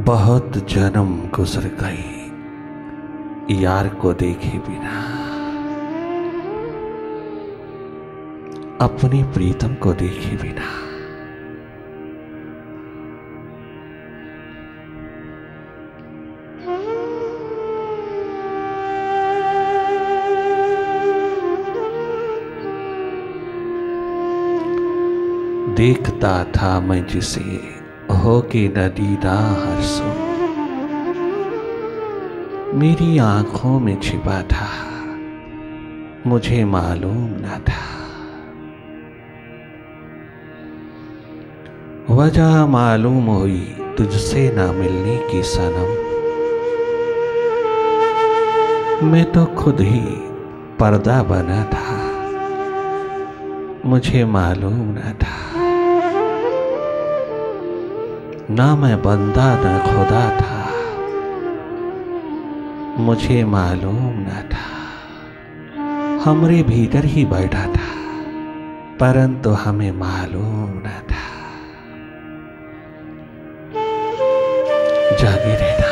बहुत जन्म गुजर गई यार को देखे बिना, अपनी प्रीतम को देखे बिना। देखता था मैं जिसे हो के नदीदा हर सो, मेरी आंखों में छिपा था मुझे मालूम न था। वजह मालूम हुई तुझसे ना मिलने की सनम, मैं तो खुद ही पर्दा बना था मुझे मालूम न था। ना मैं बंदा न खुदा था मुझे मालूम न था। हमरे भीतर ही बैठा था परंतु हमें मालूम न था। जागे रहना,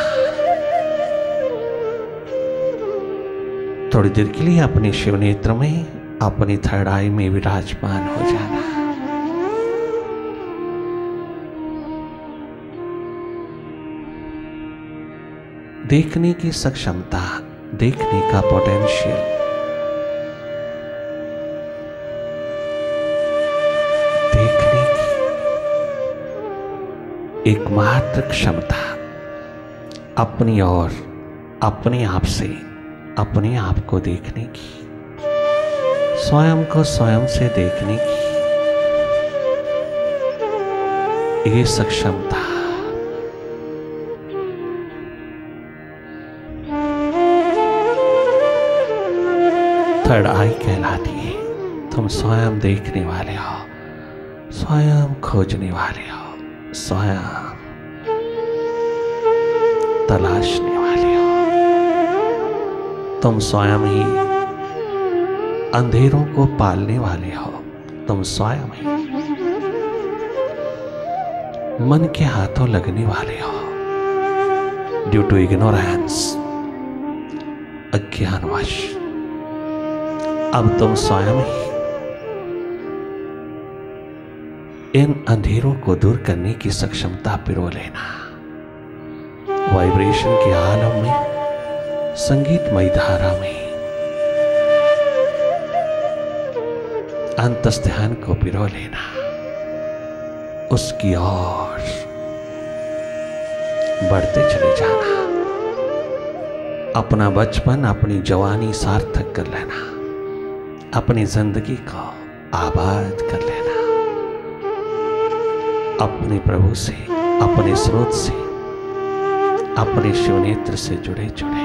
थोड़ी देर के लिए अपने शिव नेत्र में, अपनी थर्ड आई में विराजमान हो जाना। देखने की सक्षमता, देखने का पोटेंशियल, देखने की एकमात्र क्षमता अपनी और अपने आप से अपने आप को देखने की, स्वयं को स्वयं से देखने की ये सक्षमता थर्ड आई कहलाती है। तुम स्वयं देखने वाले हो, स्वयं खोजने वाले हो, स्वयं तलाशने वाले हो। तुम स्वयं ही अंधेरों को पालने वाले हो, तुम स्वयं ही मन के हाथों लगने वाले हो। ड्यू टू इग्नोरेंस, अज्ञानवश अब तुम स्वयं ही इन अंधेरों को दूर करने की सक्षमता पिरो लेना। वाइब्रेशन के आलम में, संगीतमय धारा में अंतस्थ ध्यान को पिरो लेना, उसकी ओर बढ़ते चले जाना। अपना बचपन, अपनी जवानी सार्थक कर लेना, अपनी जिंदगी को आबाद कर लेना। अपने प्रभु से, अपने स्रोत से, अपने शिव नेत्र से जुड़े जुड़े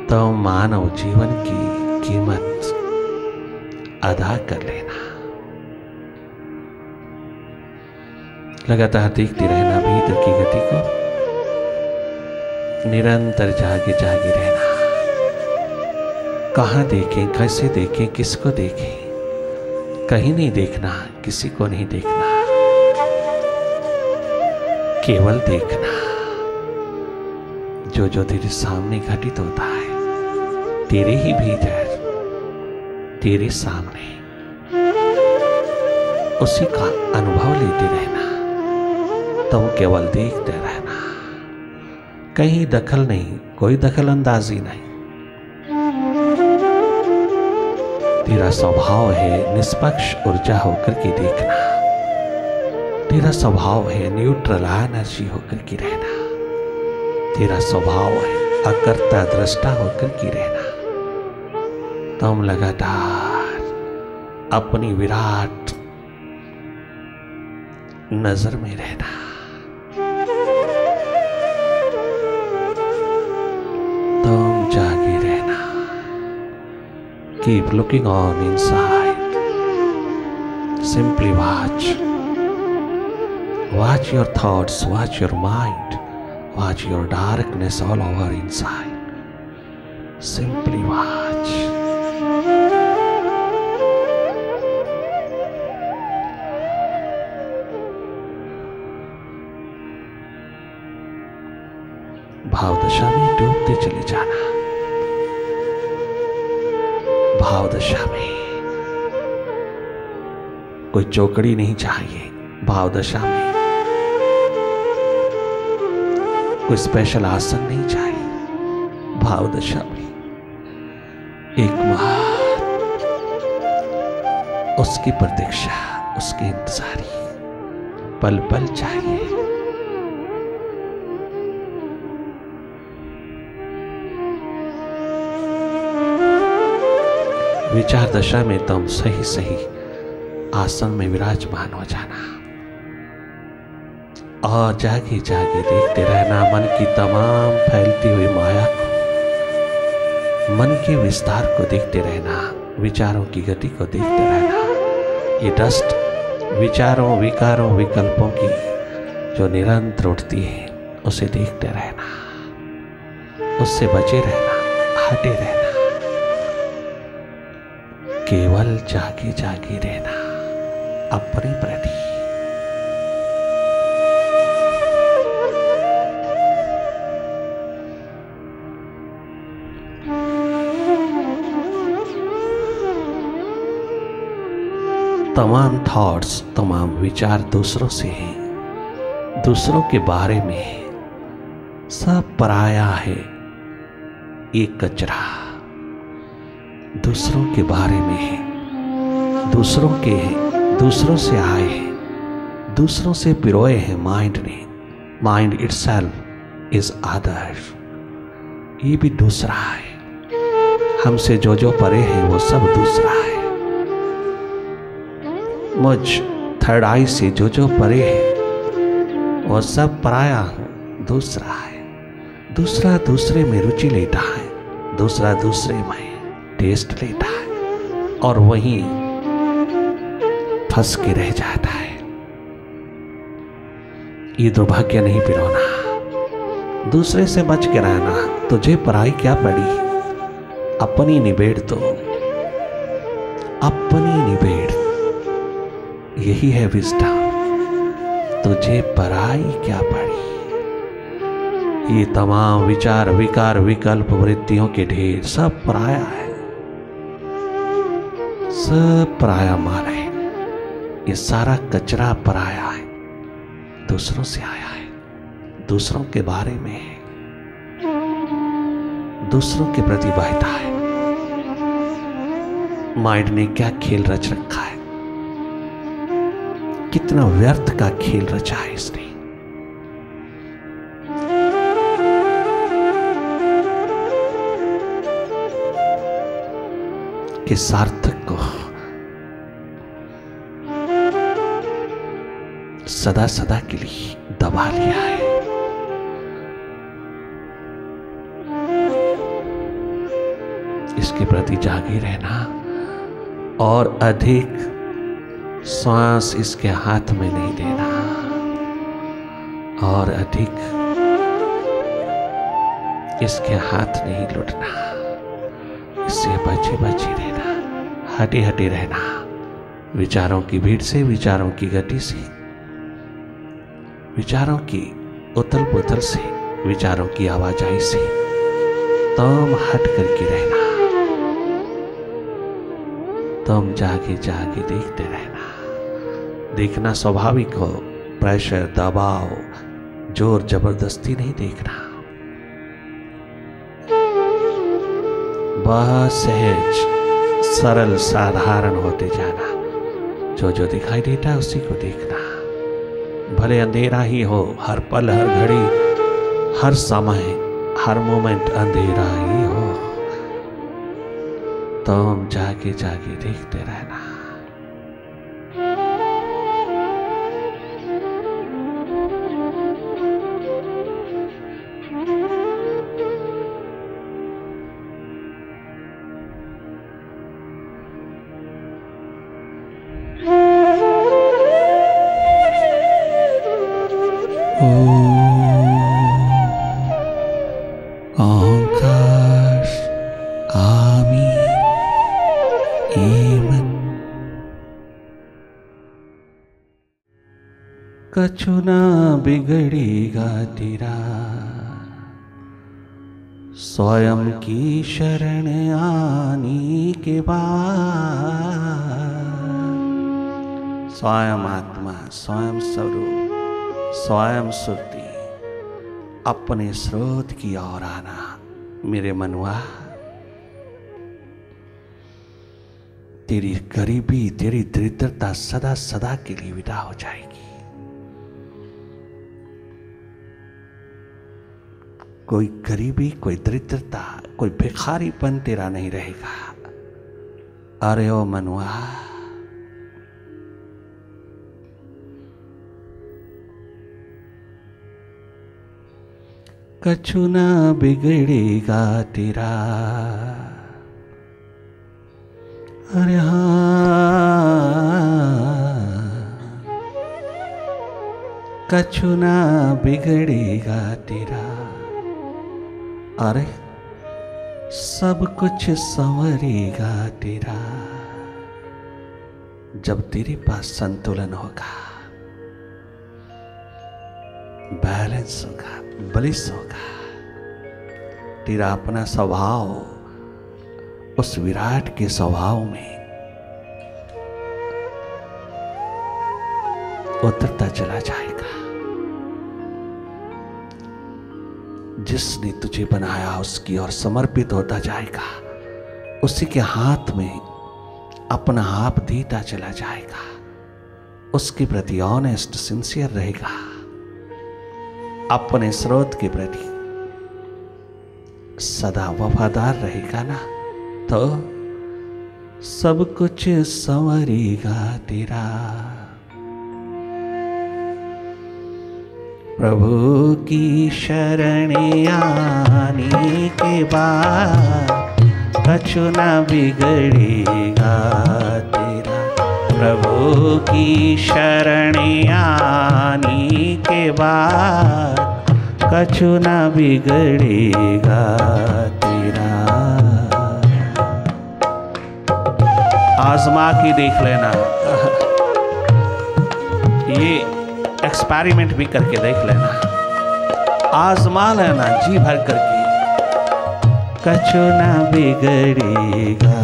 तो मानव जीवन की कीमत अदा कर लेना। लगातार देखते रहना भीतर की गति को, निरंतर जागे जागे रहना। कहाँ देखें, कैसे देखें, किसको देखें, कहीं नहीं देखना, किसी को नहीं देखना, केवल देखना जो जो तेरे सामने घटित होता है, तेरे ही भीतर, तेरे सामने, उसी का अनुभव लेते रहना। तुम केवल देखते रहना, कहीं दखल नहीं, कोई दखल अंदाजी नहीं। तेरा स्वभाव है निष्पक्ष ऊर्जा होकर के देखना, तेरा स्वभाव है न्यूट्रल एनर्जी होकर के रहना, तेरा स्वभाव है अकर्ता दृष्टा होकर के रहना। तुम लगातार अपनी विराट नजर में रहना। तुम जागे रहना। Keep looking on inside. Simply watch. Watch your thoughts, watch your mind, watch your darkness all over inside. Simply watch. दशा में। कोई चौकड़ी नहीं चाहिए भाव दशा में, कोई स्पेशल आसन नहीं चाहिए भाव दशा में। एकमात्र उसकी प्रतीक्षा, उसकी इंतजारी पल पल चाहिए। विचार दशा में तुम सही सही आसन में विराजमान हो जाना और जागे जागे देखते रहना मन की तमाम फैलती हुई माया को, मन के विस्तार को देखते रहना, विचारों की गति को देखते रहना। ये डस्ट विचारों, विकारों, विकल्पों की जो निरंतर उठती है उसे देखते रहना, उससे बचे रहना, हटे रहना, केवल जागे जागे रहना अपने प्रति। तमाम थॉट्स, तमाम विचार दूसरों से हैं, दूसरों के बारे में है, सब पराया है, ये कचरा दूसरों के बारे में है, दूसरों के हैं, दूसरों से आए हैं, दूसरों से पिरोए हैं माइंड ने। माइंड इटसेल्फ इज अदर, ये भी दूसरा है। हमसे जो जो परे है वो सब दूसरा है। मुझ थर्ड आई से जो जो परे है वो सब पराया है, दूसरा है। दूसरा दूसरे में रुचि लेता है, दूसरा दूसरे में टेस्ट लेता है और वहीं फंस के रह जाता है। ये दुर्भाग्य नहीं पिरोना, दूसरे से बच के रहना। तुझे पराई क्या पड़ी, अपनी निबेड़ तो, अपनी निबेड़, यही है विजडम। तुझे पराई क्या पड़ी। ये तमाम विचार, विकार, विकल्प, वृत्तियों के ढेर सब पराया है, सब पराया माल है। ये सारा कचरा पराया है, दूसरों से आया है, दूसरों के बारे में है, दूसरों के प्रति बहता है। माइंड ने क्या खेल रच रखा है, कितना व्यर्थ का खेल रचा है इसने। कि सार्थक को सदा सदा के लिए दबा लिया है। इसके प्रति जागे रहना और अधिक श्वास इसके हाथ में नहीं देना और अधिक इसके हाथ नहीं लुटना। इससे बचे बचे रहना, हटे हटे रहना, विचारों की भीड़ से, विचारों की गति से, विचारों की उथल पुथल से, विचारों की आवाजाही से तुम हट करके रहना। तुम जागे जागे देखते रहना। देखना स्वाभाविक हो, प्रेशर, दबाव, जोर जबरदस्ती नहीं देखना। बहुत सहज, सरल, साधारण होते जाना। जो जो दिखाई देता है उसी को देखना। भले अंधेरा ही हो, हर पल, हर घड़ी, हर समय, हर मोमेंट अंधेरा ही हो, तुम जागे जागे देखते रहना। कछु ना बिगड़ेगा तेरा, स्वयं की शरण आने के बाद स्वयं आत्मा, स्वयं स्वरूप, स्वयं सुरती, अपने स्रोत की ओर आना। मेरे मनुआ, तेरी गरीबी, तेरी दरिद्रता सदा सदा के लिए विदा हो जाएगी। कोई गरीबी, कोई दरिद्रता, कोई भिखारीपन तेरा नहीं रहेगा। अरे ओ मनुआ, कछु ना बिगड़ेगा तेरा। अरे हाँ, कछु ना बिगड़ेगा तेरा। अरे सब कुछ संवरेगा तेरा जब तेरे पास संतुलन होगा, बैलेंस होगा, ब्लिस होगा। तेरा अपना स्वभाव उस विराट के स्वभाव में उतरता चला जाएगा। जिसने तुझे बनाया उसकी ओर समर्पित होता जाएगा, उसी के हाथ में अपना आप देता चला जाएगा, उसके प्रति ऑनेस्ट, सिंसियर रहेगा, अपने स्रोत के प्रति सदा वफादार रहेगा ना, तो सब कुछ संवरेगा तेरा। प्रभु की शरण आने के बाद कछु न बिगड़ेगा तेरा। प्रभु की शरण आने के बाद कछु न बिगड़ेगा तेरा। आजमा के देख लेना, ये एक्सपेरिमेंट भी करके देख लेना, आजमा लेना जी भर करके। कछु ना बिगड़ेगा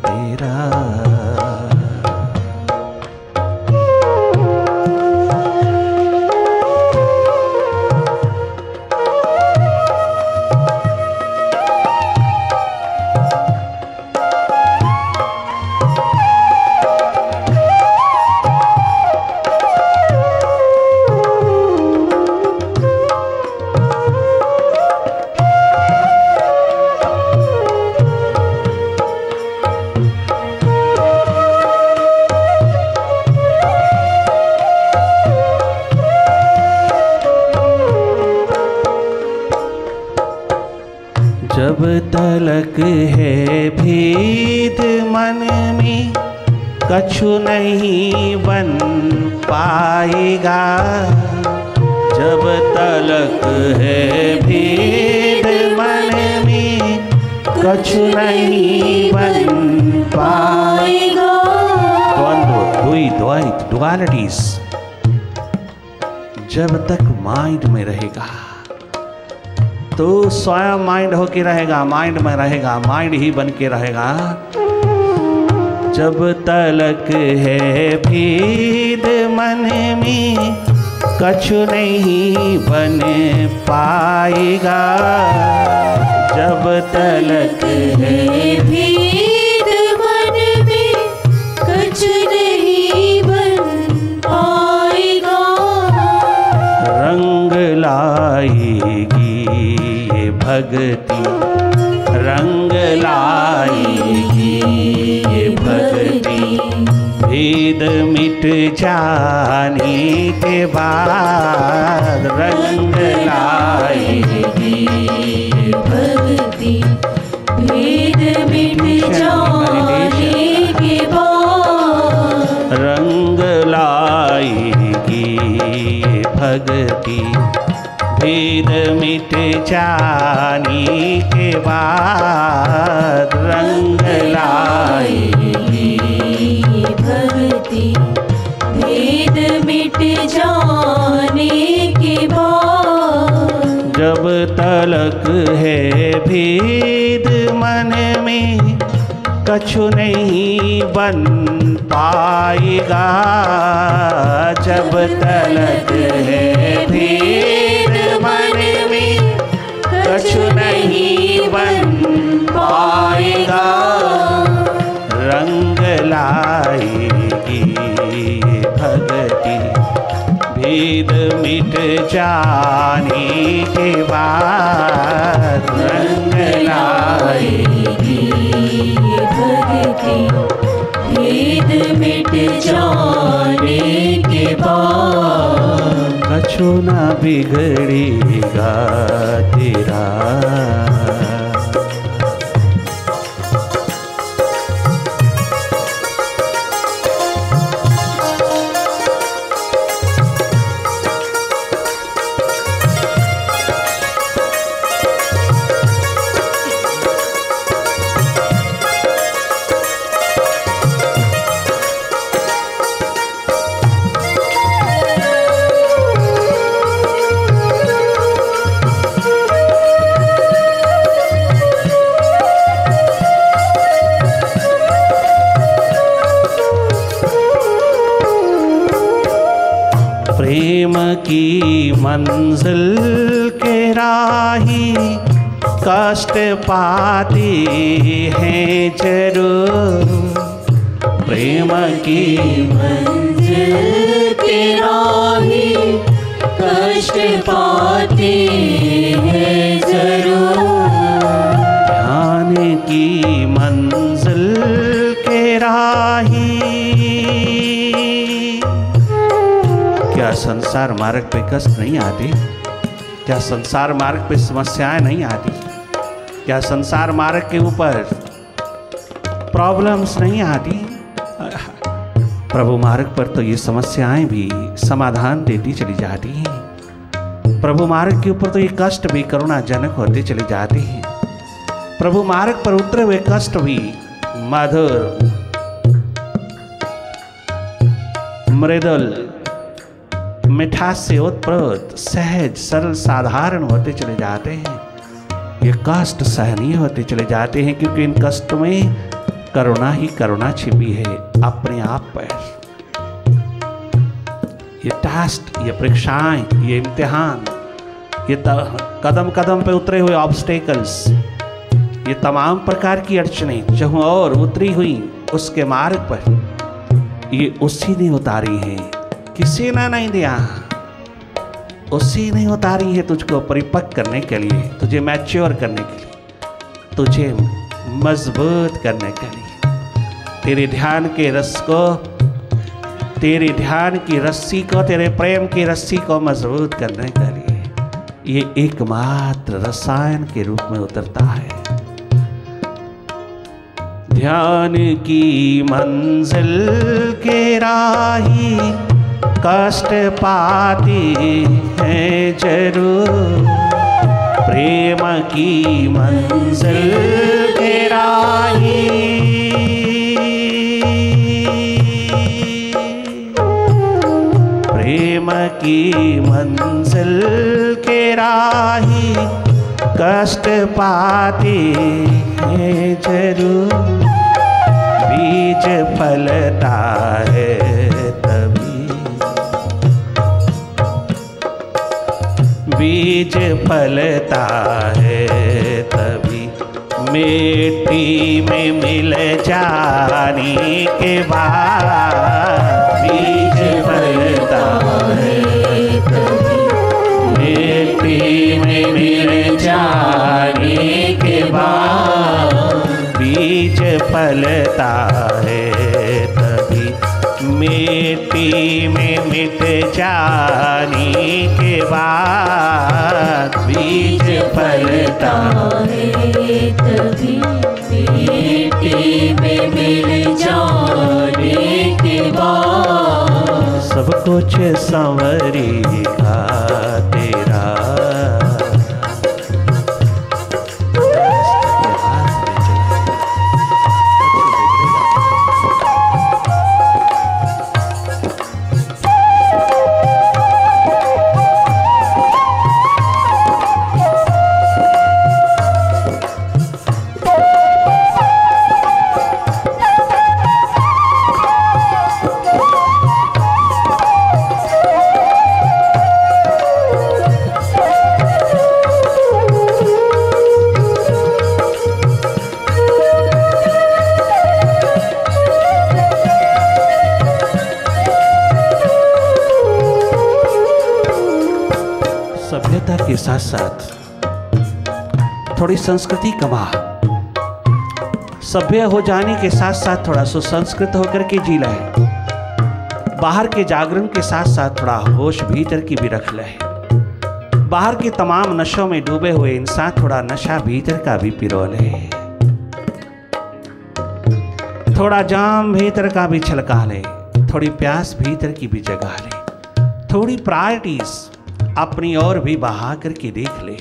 तेरा। जब तलक है भेद मन में कछु नहीं बन पाएगा। जब तलक है भेद मन में कछु नहीं बन पाएगा। डुअलिटीज जब तक माइंड में रहेगा तो स्वयं माइंड होके रहेगा, माइंड में रहेगा, माइंड ही बन के रहेगा। जब तलक है भेद मन में कछु नहीं बन पाएगा। जब तलक है भेद मन में कछु नहीं बन पाएगा। रंग लाएगी भक्ति, रंग लाएगी ये भक्ति। भेद मिट जाने के बाद रंग लाएगी ये भक्ति। भेद मिट जाने के बाद रंग लाएगी ये भक्ति। भेद मिट जाने के बाद रंग लाएगी भक्ति। भेद मिट जाने के बाद जब तलक है भेद मन में कछु नहीं बन पाएगा। जब तलक है भेद मन में कछु नहीं बन पाएगा। रंग लाएगी भक्ति भेद मिट जाने के बाद। रंग लाएगी भक्ति भेद मिट जाने के बाद। कछु ना बिगड़ेगा तेरा। प्रेम की मंजिल के राही कष्ट पाते हैं जरूर। प्रेम की मंजिल के राही कष्ट पाते हैं जरूर। ध्यान की मंजिल के राही। क्या संसार मार्ग पे कष्ट नहीं आती? क्या संसार मार्ग पे समस्याएं नहीं आती? क्या संसार मार्ग के ऊपर प्रॉब्लम्स नहीं आती? प्रभु मार्ग पर तो ये समस्याएं भी समाधान देती चली जाती हैं। प्रभु मार्ग के ऊपर तो ये कष्ट भी करुणाजनक होते चले जाते हैं। प्रभु मार्ग पर उतरे हुए कष्ट भी मधुर, मृदुल, मिठास से उत्प्रोत, सहज, सरल, साधारण होते चले जाते हैं। ये कष्ट सहनीय होते चले जाते हैं क्योंकि इन कष्टों में करुणा ही करुणा छिपी है अपने आप पर। ये टेस्ट, ये परीक्षाएं, ये इम्तिहान, ये कदम कदम पे उतरे हुए ऑब्स्टेकल्स, ये तमाम प्रकार की अड़चनें जो और उतरी हुई उसके मार्ग पर, ये उसी ने उतारी हैं। किसी ने नहीं दिया, उसी ने उतारी है तुझको परिपक्व करने के लिए, तुझे मैच्योर करने के लिए, तुझे मजबूत करने के लिए, तेरे ध्यान के रस को, तेरे ध्यान की रस्सी को, तेरे प्रेम की रस्सी को मजबूत करने के लिए ये एकमात्र रसायन के रूप में उतरता है। ध्यान की मंजिल के राही कष्ट पाती हैं जरूर। प्रेम की मंजिल के राही, प्रेम की मंजिल के राही कष्ट पाती हैं जरूर। बीज फलता है बीज फलता है तभी, मिट्टी में मिल जाने के बाद। बीज फलता है तभी, मिट्टी में मिल जाने के बाद। बीज फलता है तभी, मिट्टी में मिट जाने के बाद। बीज फलता है तभी, मिट्टी में मिल जाने के बाद। सब कुछ संवरेगा तेरा। के साथ साथ थोड़ी संस्कृति कमा। सभ्य हो जाने के साथ साथ थोड़ा सुसंस्कृत होकर के जी ले। बाहर के जागरण के साथ साथ थोड़ा होश भीतर की भी रख ले। बाहर के तमाम नशों में डूबे हुए इंसान थोड़ा नशा भीतर का भी पिरो ले। थोड़ा जाम भीतर का भी छलका ले। थोड़ी प्यास भीतर की भी जगा ले। थोड़ी प्रायोरिटीज अपनी ओर भी बहा करके देख ले।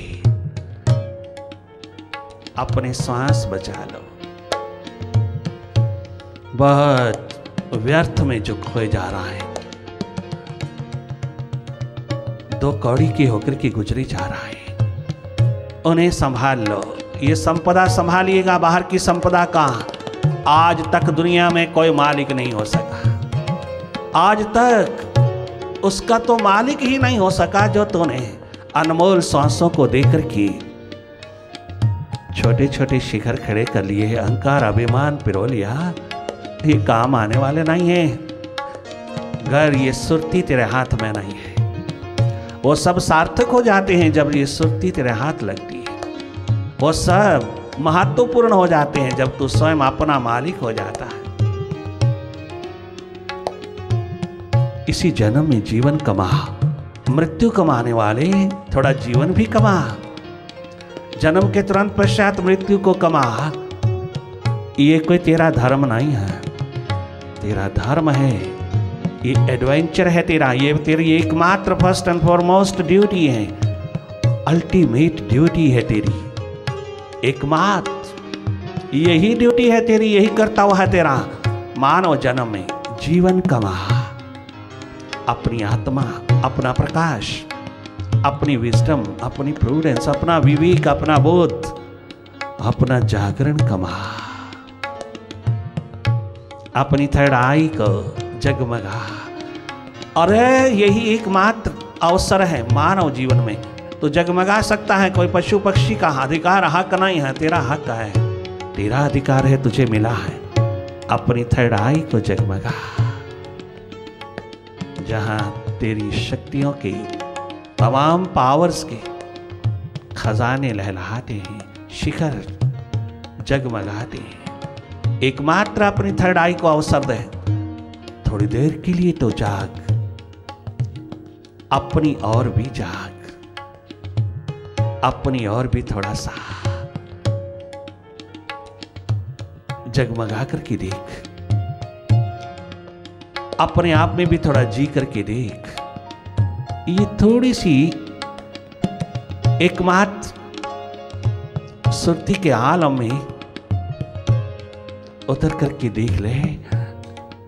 अपने श्वास बचा लो। बहुत व्यर्थ में जो खोए जा रहा है, दो कौड़ी की होकर के गुजरी जा रहा है, उन्हें संभाल लो। ये संपदा संभालिएगा। बाहर की संपदा का आज तक दुनिया में कोई मालिक नहीं हो सका। आज तक उसका तो मालिक ही नहीं हो सका जो तूने अनमोल सांसों को देकर के छोटे छोटे शिखर खड़े कर लिए है। अहंकार अभिमान पिरो लिया, ये काम आने वाले नहीं है। घर ये सुरती तेरे हाथ में नहीं है। वो सब सार्थक हो जाते हैं जब ये सुरती तेरे हाथ लगती है। वो सब महत्वपूर्ण हो जाते हैं जब तू स्वयं अपना मालिक हो जाता है। इसी जन्म में जीवन कमा। मृत्यु कमाने वाले थोड़ा जीवन भी कमा। जन्म के तुरंत पश्चात मृत्यु को कमा। ये कोई तेरा धर्म नहीं है। तेरा धर्म है, ये एडवेंचर है तेरा। ये तेरी एकमात्र फर्स्ट एंड फॉरमोस्ट ड्यूटी है। अल्टीमेट ड्यूटी है तेरी। एकमात्र यही ड्यूटी है तेरी। यही कर्तव्य है तेरा मानव जन्म में। जीवन कमा। अपनी आत्मा, अपना प्रकाश, अपनी विजडम, अपनी प्रूडेंस, अपना विवेक, अपना बोध, अपना जागरण कमा। अपनी थर्ड आई को जगमगा। अरे यही एकमात्र अवसर है मानव जीवन में। तो जगमगा सकता है। कोई पशु पक्षी का अधिकार हक नहीं है, तेरा हक है। तेरा अधिकार है, तुझे मिला है। अपनी थर्ड आई को जगमगा। जहां तेरी शक्तियों के तमाम पावर्स के खजाने लहलहाते हैं, शिखर जगमगाते हैं। एकमात्र अपनी थर्ड आई को अवसर दे। थोड़ी देर के लिए तो जाग। अपनी और भी जाग। अपनी और भी थोड़ा सा जगमगा करके देख। अपने आप में भी थोड़ा जी करके देख। ये थोड़ी सी एकमात्र सुरती के आलम में उतर करके देख ले।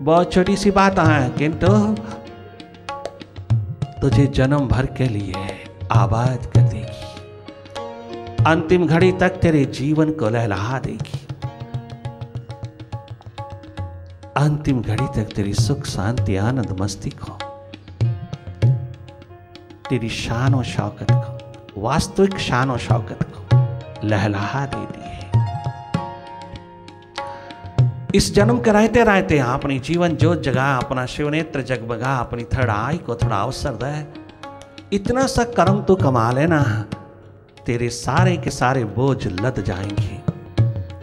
बहुत छोटी सी बात है, किंतु तुझे जन्म भर के लिए आबाद कर देगी। अंतिम घड़ी तक तेरे जीवन को लहलहा देगी। अंतिम घड़ी तक तेरी सुख शांति आनंद मस्ती को, तेरी शान और शौकत को, वास्तविक शान और शौकत को लहलहा देती है। इस जन्म के रहते रहते अपनी जीवन जोत जगा, अपना शिवनेत्र जगमगा, अपनी थर्ड आई को थोड़ा अवसर दे। इतना सा कर्म तो कमा लेना, तेरे सारे के सारे बोझ लद जाएंगे।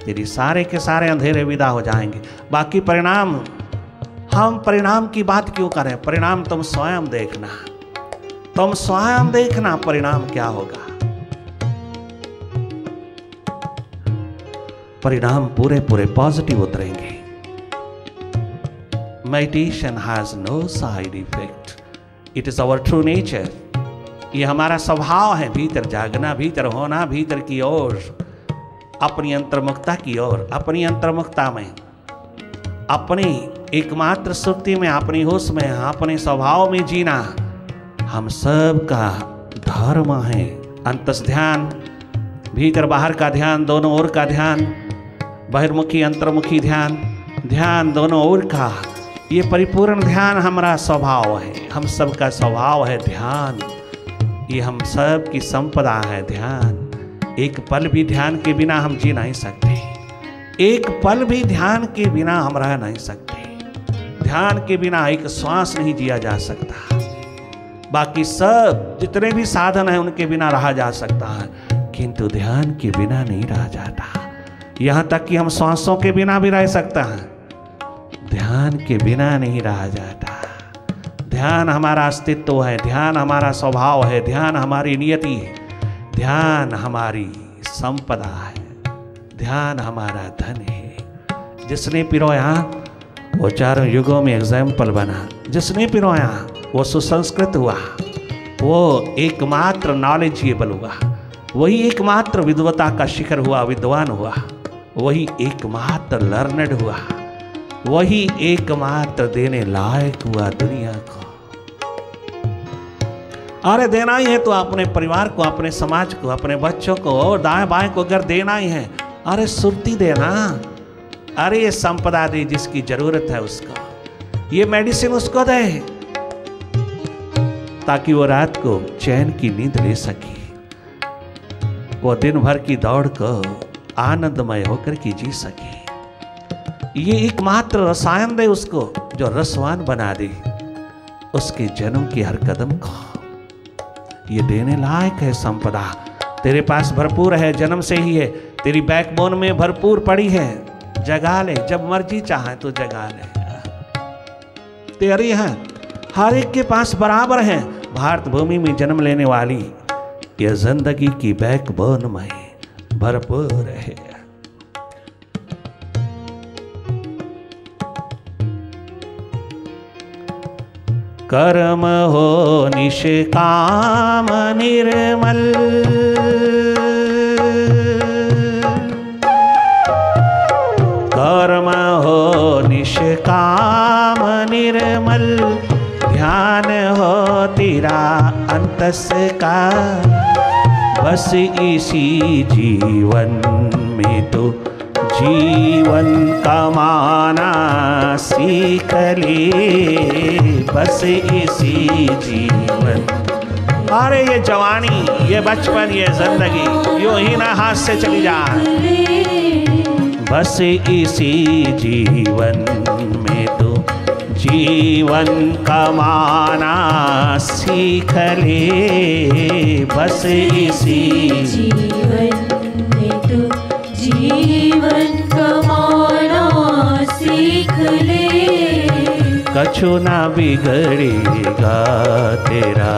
तेरी सारे के सारे अंधेरे विदा हो जाएंगे। बाकी परिणाम, हम परिणाम की बात क्यों करें? परिणाम तुम स्वयं देखना। तुम स्वयं देखना परिणाम क्या होगा। परिणाम पूरे पूरे पॉजिटिव उतरेंगे। Meditation has no side effect. It is our true nature. ये हमारा स्वभाव है। भीतर जागना, भीतर होना, भीतर की ओर, अपनी अंतर्मुखता की ओर, अपनी अंतर्मुखता में, अपनी एकमात्र सुक्ति में, अपनी होश में, अपने स्वभाव में जीना हम सब का धर्म है। अंतस ध्यान, भीतर बाहर का ध्यान, दोनों ओर का ध्यान, बहिर्मुखी अंतर्मुखी ध्यान, ध्यान दोनों ओर का, ये परिपूर्ण ध्यान हमारा स्वभाव है। हम सब का स्वभाव है ध्यान। ये हम सब की संपदा है ध्यान। एक पल भी ध्यान के बिना हम जी नहीं सकते। एक पल भी ध्यान के बिना हम रह नहीं सकते। ध्यान के बिना एक श्वास नहीं जिया जा सकता। बाकी सब जितने भी साधन हैं उनके बिना रहा जा सकता है, किंतु ध्यान के बिना नहीं रहा जाता। यहाँ तक कि हम सांसों के बिना भी रह सकते हैं, ध्यान के बिना नहीं रहा जाता। ध्यान हमारा अस्तित्व है, ध्यान हमारा स्वभाव है, ध्यान हमारी नियति है, ध्यान हमारी संपदा है, ध्यान हमारा धन है। जिसने पिरोया वो चारों युगों में एग्जाम्पल बना, जिसने पिरोया वो सुसंस्कृत हुआ, वो एकमात्र नॉलेजेबल हुआ, वही एकमात्र विद्वता का शिखर हुआ, विद्वान हुआ, वही एकमात्र लर्नड हुआ, वही एकमात्र देने लायक हुआ दुनिया को। अरे देना ही है तो अपने परिवार को, अपने समाज को, अपने बच्चों को और दाएं बाएं को अगर देना ही है, अरे सुर्ती देना, अरे ये संपदा दे जिसकी जरूरत है उसको, ये मेडिसिन उसको दे ताकि वो रात को चैन की नींद ले सके, वो दिन भर की दौड़ को आनंदमय होकर के जी सके। ये एकमात्र रसायन दे उसको जो रसवान बना दे उसके जन्म के हर कदम को। ये देने लायक है संपदा, तेरे पास भरपूर है, जन्म से ही है, तेरी बैकबोन में भरपूर पड़ी है, जगा ले, जब मर्जी चाहे तो जगा ले। तेरी है, हर एक के पास बराबर है। भारत भूमि में जन्म लेने वाली यह जिंदगी की बैकबोन में भरपूर है। कर्म हो निष्काम निर्मल, कर्म हो निष्काम निर्मल, ध्यान हो तेरा अंतस का, बस इसी जीवन में तो जीवन कमाना सीख ले, बस इसी जीवन। अरे ये जवानी, ये बचपन, ये जिंदगी यूं ही ना हाथ से चली जाए, बस इसी जीवन में तो जीवन कमाना सीख ले, बस इसी जीवन में तो जीवन कमाना सीख ले, कछु ना बिगड़ेगा तेरा।